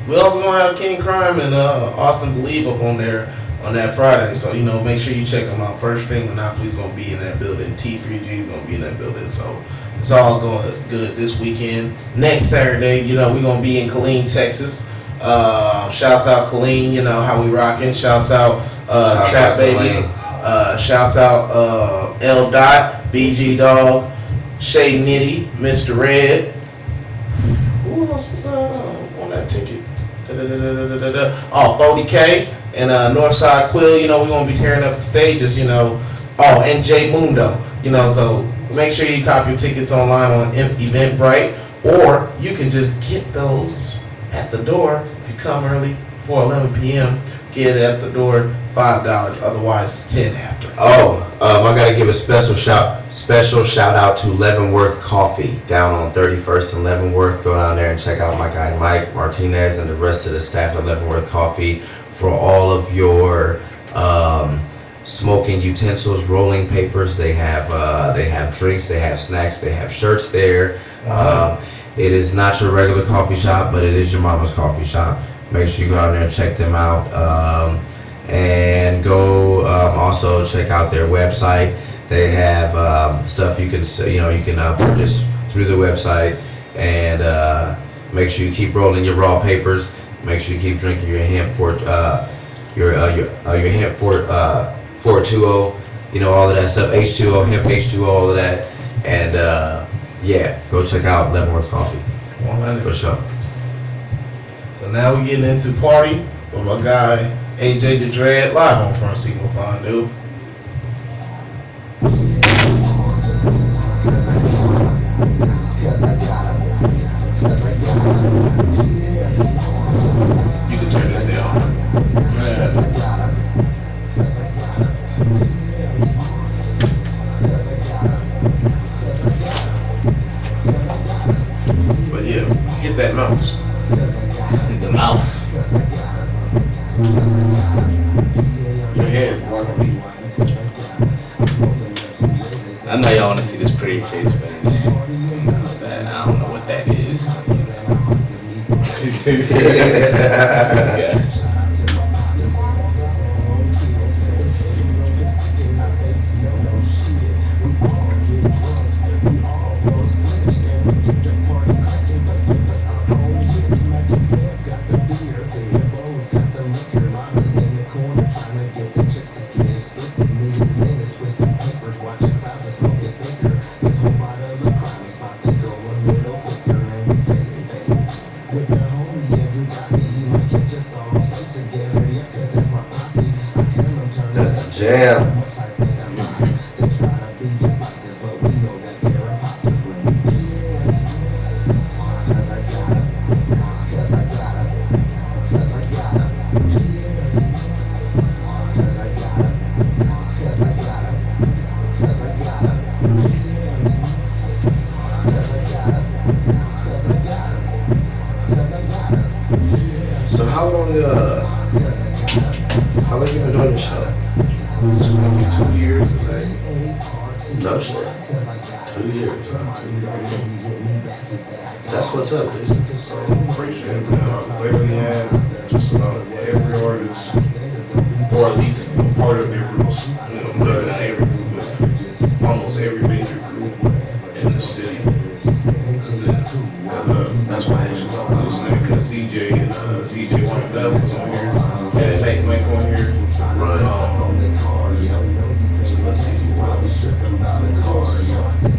we also gonna have King Crime and Austin Believe up on there on that Friday. So, you know, make sure you check them out. First String Monopoly's gonna be in that building. T3G is gonna be in that building. So it's all going good this weekend. Next Saturday, you know, we're gonna be in Killeen, Texas. Shouts out Killeen, you know how we rocking. Shouts out Trap Baby. Shouts out L Dot, BG Dog, Shay Nitty, Mr. Red. Ooh, Who else was on that ticket? Oh, 40K and Northside Quill. You know, we're gonna be tearing up the stages. You know, oh, and J Mundo. You know, so make sure you copy your tickets online on Eventbrite, or you can just get those at the door if you come early before 11 p.m. Get it at the door, $5. Otherwise, it's 10 after.
I gotta give a special shout out to Leavenworth Coffee down on 31st and Leavenworth. Go down there and check out my guy Mike Martinez and the rest of the staff at Leavenworth Coffee for all of your smoking utensils, rolling papers. They have drinks, they have snacks, they have shirts there. It is not your regular coffee shop, but it is your mama's coffee shop. Make sure you go out there and check them out. And go also check out their website. They have stuff you can purchase through the website, and make sure you keep rolling your raw papers. Make sure you keep drinking your hemp for your hemp for 420. You know, all of that stuff. H2O, hemp H2O, all of that. And yeah, go check out Leavenworth Coffee
100
for sure.
So now we're getting into party with my guy AJ the Dread live on Frontseat with Fondue. You can turn that down. But yeah, hit that mouse.
The mouth.
Your head.
I know y'all want to see this pretty face, but I don't know what that is. Yeah.
Jam. So how long you been doing this show?
It's gonna be 2 years, I think.
No shit. 2 years. That's what's up, dude.
Appreciate it. Literally have just about every artist, or at least part of their groups. You know, maybe not every group, but almost every major group in the city. That's why I actually love listening, because CJ and DJ One Love was on here, and Saint Mike on here.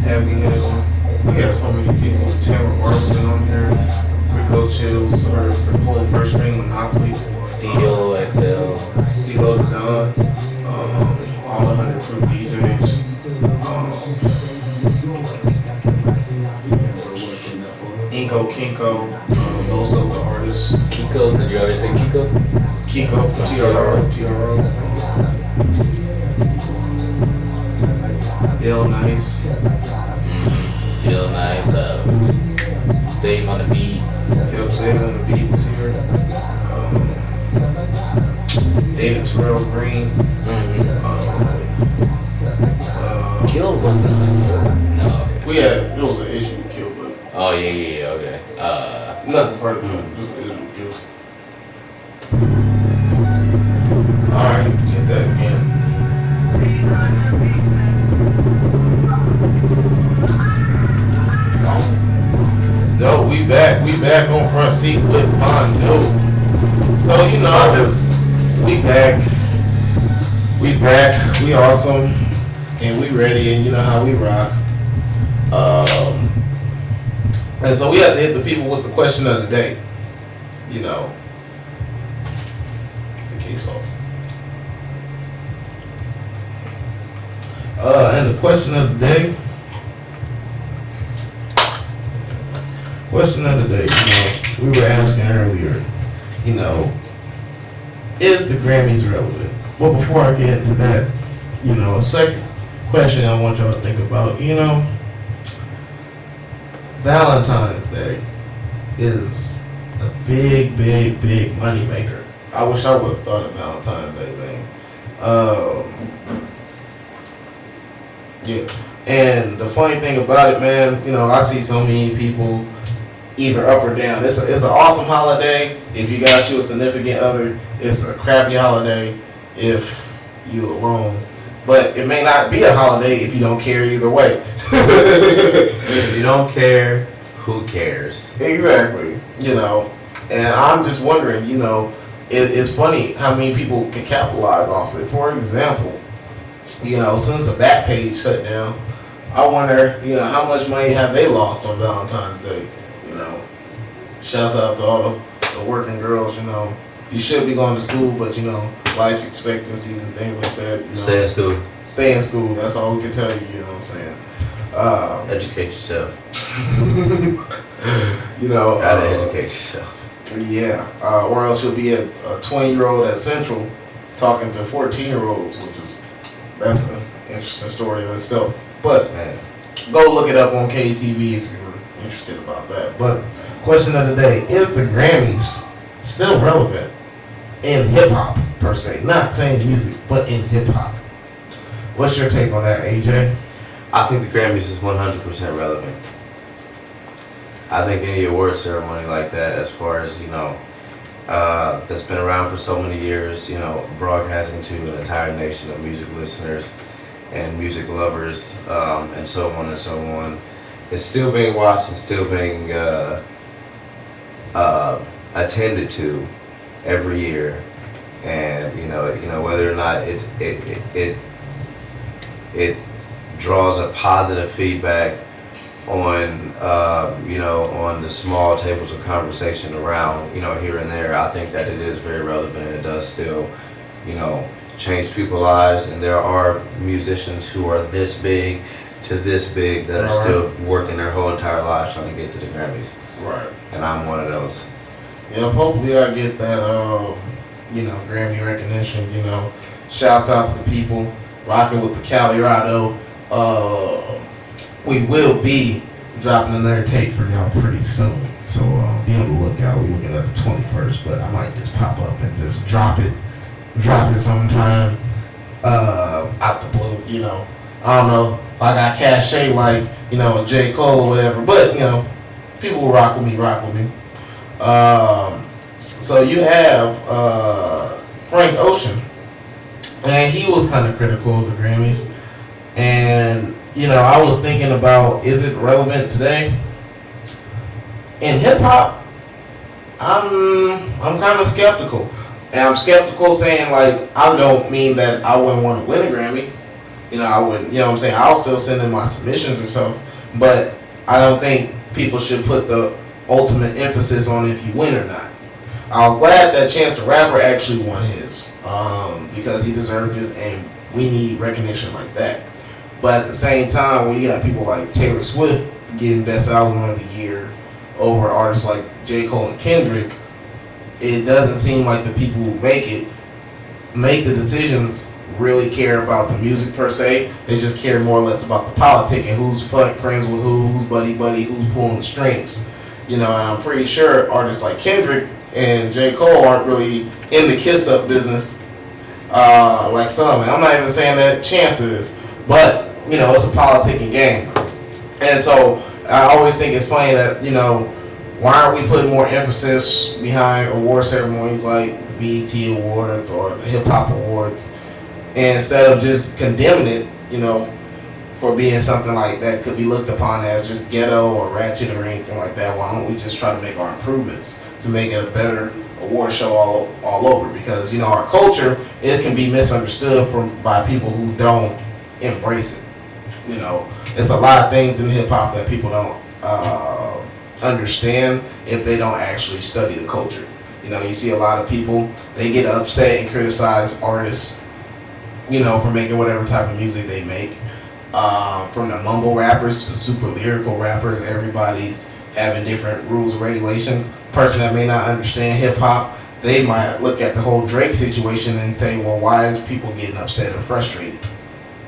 Heavy Hill. We got so many people. Tamara Arlington on here. Rico Chills, or the whole first string Monopoly.
Steel XL.
Stilo the Don. All 100 Proof DJs. Inko Kinko. Those are the artists.
Kiko, did you ever say Kiko?
Kiko, TRO. Bill Nice.
Feel nice. Save on the beat.
Yep, Zay on the beat was here. David Terrell Green.
Kill wasn't no. Okay.
There was an issue with Kill, but
Oh yeah, okay.
nothing part of it. It was Kill. Alright, get that again. Yo, we back on Frontseat with Fondue. So, you know, we back, we awesome, and we ready, and you know how we rock. And so we have to hit the people with the question of the day. You know, the case off. And the question of the day. Question of the day. We were asking earlier. Is the Grammys relevant? Well, before I get into that, a second question I want y'all to think about. Valentine's Day is a big, big, big money maker. I wish I would have thought of Valentine's Day, man. Yeah. And the funny thing about it, man, I see so many people either up or down. It's an awesome holiday if you got you a significant other. It's a crappy holiday if you alone. But it may not be a holiday if you don't care either way.
If you don't care, who cares? Exactly.
And I'm just wondering, it's funny how many people can capitalize off it. For example, since the Backpage shut down, I wonder, how much money have they lost on Valentine's Day? Shouts out to all the working girls, You should be going to school, but, life expectancies and things like that.
Stay in school.
Stay in school. That's all we can tell you, you know what I'm saying?
Educate yourself. Gotta educate yourself.
Yeah. Or else you'll be a 20-year-old at Central talking to 14-year-olds, that's an interesting story in itself. But go look it up on KTV if you're interested about that. But question of the day, is the Grammys still relevant in hip-hop per se? Not saying music, but in hip-hop. What's your take on that, AJ?
I think the Grammys is 100% relevant. I think any award ceremony like that, as far as, that's been around for so many years, broadcasting to an entire nation of music listeners and music lovers, and so on and so on, it's still being watched and still being attended to every year. And whether or not it draws a positive feedback on on the small tables of conversation around here and there. I think that it is very relevant, and it does still change people's lives. And there are musicians who are this big to this big that are still working their whole entire lives trying to get to the Grammys.
Right.
And I'm one of those.
Yeah, hopefully I get that Grammy recognition. Shouts out to the people rocking with the Colorado. We will be dropping another tape for y'all pretty soon. So be on the lookout. We're looking at the 21st, but I might just pop up and just drop it sometime out the blue. I don't know if I got cachet like J. Cole or whatever, but people will rock with me. So you have Frank Ocean, and he was kind of critical of the Grammys, and I was thinking about, is it relevant today? In hip hop, I'm kind of skeptical, and I'm skeptical saying like I don't mean that I wouldn't want to win a Grammy. I wouldn't. What I'm saying, I'll still send in my submissions and stuff, but I don't think people should put the ultimate emphasis on if you win or not. I was glad that Chance the Rapper actually won his, because he deserved it, and we need recognition like that. But at the same time, when you got people like Taylor Swift getting Best Album of the Year over artists like J. Cole and Kendrick, it doesn't seem like the people who make the decisions really care about the music per se. They just care more or less about the politic and who's friends with who's buddy, who's pulling the strings. And I'm pretty sure artists like Kendrick and J. Cole aren't really in the kiss-up business like some. And I'm not even saying that Chance is, but it's a politicking game. And so I always think it's funny that why aren't we putting more emphasis behind award ceremonies like the BET Awards or the Hip Hop Awards, instead of just condemning it, for being something like that could be looked upon as just ghetto or ratchet or anything like that. Why don't we just try to make our improvements to make it a better award show all over? Because our culture, it can be misunderstood by people who don't embrace it. It's a lot of things in hip hop that people don't understand if they don't actually study the culture. You know, you see a lot of people, they get upset and criticize artists, you know, for making whatever type of music they make. From the mumble rappers to the super lyrical rappers, everybody's having different rules and regulations. Person that may not understand hip hop, they might look at the whole Drake situation and say, well, why is people getting upset and frustrated?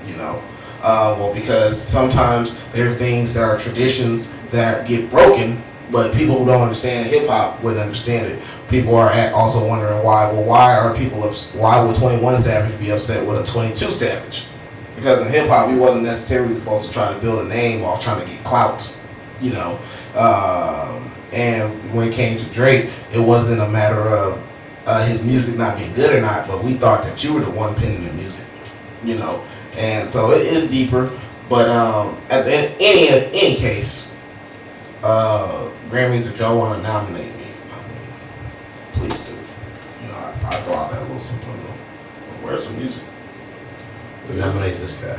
You know, well, because sometimes there's things that are traditions that get broken, but people who don't understand hip hop wouldn't understand it. People are also wondering why. Well, why would 21 Savage be upset with a 22 Savage? Because in hip hop, we wasn't necessarily supposed to try to build a name off trying to get clout, you know. And when it came to Drake, it wasn't a matter of his music not being good or not, but we thought that you were the one penning the music, you know. And so it is deeper. But at the end, any case, Grammys, if y'all want to nominate me, please do. You know, I throw out that little subliminal. Where's the music?
We nominate this guy.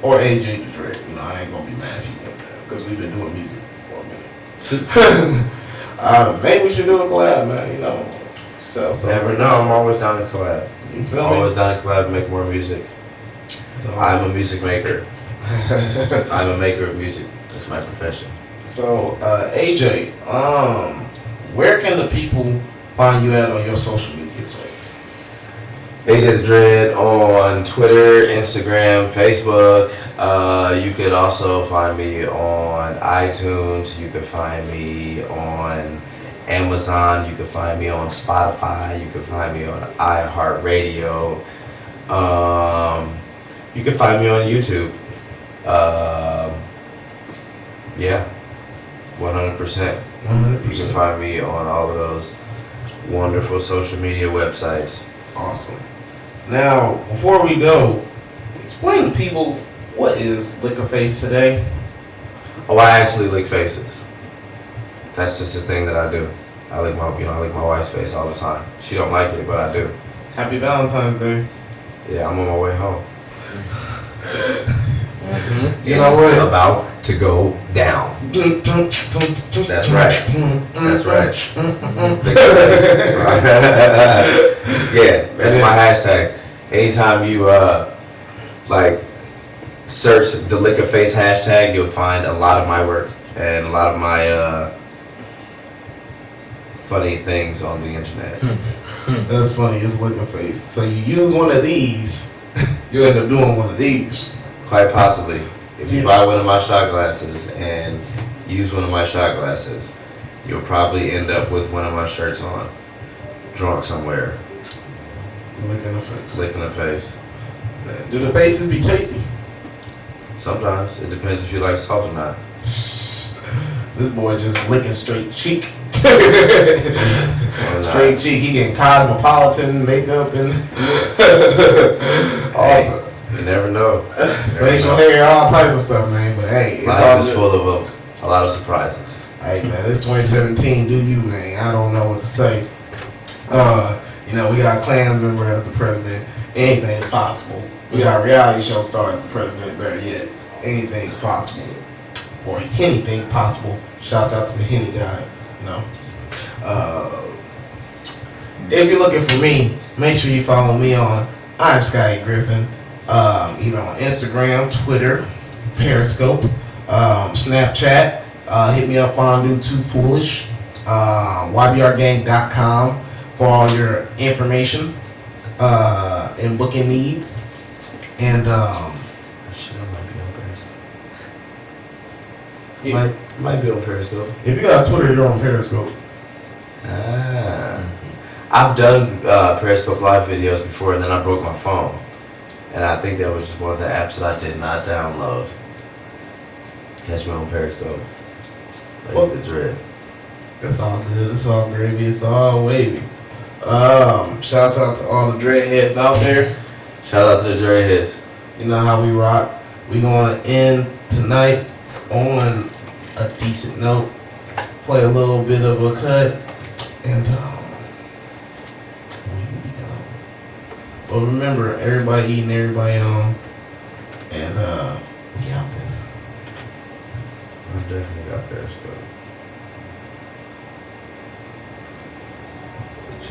Or AJ the Drake. You know, I ain't gonna be mad at you because we've been doing music for a minute. Maybe we should do a collab, man. You know, sell something.
Never know. I'm always down to collab.
You feel me?
Always down to collab and make more music.
So,
I'm a music maker. I'm a maker of music. That's my profession.
So, AJ, where can the people find you at on your social media sites?
AJ the Dread on Twitter, Instagram, Facebook. You could also find me on iTunes. You could find me on Amazon. You could find me on Spotify. You could find me on iHeartRadio. You can find me on YouTube. Yeah, 100%.
100%.
You can find me on all of those wonderful social media websites.
Awesome. Now, before we go, explain to people what is Lick a Face today.
Oh, I actually lick faces. That's just a thing that I do. I lick my wife's face all the time. She don't like it, but I do.
Happy Valentine's Day.
Yeah, I'm on my way home.
You know what?
About to go down. That's right. That's right. Yeah, that's my hashtag. Anytime you search the Lick a Face hashtag, you'll find a lot of my work and a lot of my funny things on the internet.
That's funny. It's Lick a Face. So you use one of these, you end up doing one of these.
Quite possibly. If you buy one of my shot glasses and use one of my shot glasses, you'll probably end up with one of my shirts on, drunk somewhere.
Licking the face.
Licking the face.
Man, do the faces be tasty?
Sometimes. It depends if you like salt or not.
This boy just licking straight cheek. Straight cheek. He getting cosmopolitan makeup and all
You never know.
facial hair, all types of stuff, man. But hey, it's all
Life is
good.
full of a lot of surprises.
Hey man, it's 2017. Do you, man? I don't know what to say. You know, we got a Klan member as the president. Anything's possible. We got a reality show star as the president. Better yet, anything's possible, or anything possible. Shouts out to the Henny guy. You know. If you're looking for me, make sure you follow me on I'm Scotty Griffin. Either on Instagram, Twitter, Periscope, Snapchat. Hit me up Fondue Too Foolish. YBRgang.com for all your information and booking needs. And
Shit, I might be on Periscope.
Yeah.
Might be on Periscope.
If you got Twitter, you're on Periscope.
I've done Periscope live videos before, and then I broke my phone. And I think that was just one of the apps that I did not download. Catch me on Periscope. Like the Dread.
It's all good. It's all gravy. It's all wavy. Shouts out to all the dreadheads out there.
Shout out to the Dreadheads.
You know how we rock. We going to end tonight on a decent note. Play a little bit of a cut. And but remember, everybody eating, everybody on. And we out this.
I definitely got Periscope.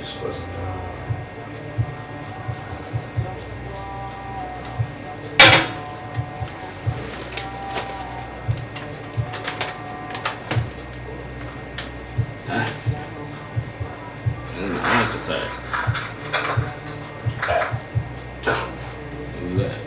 just wasn't.
Arms attack. Who's that?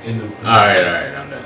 In the
Alright, I'm done.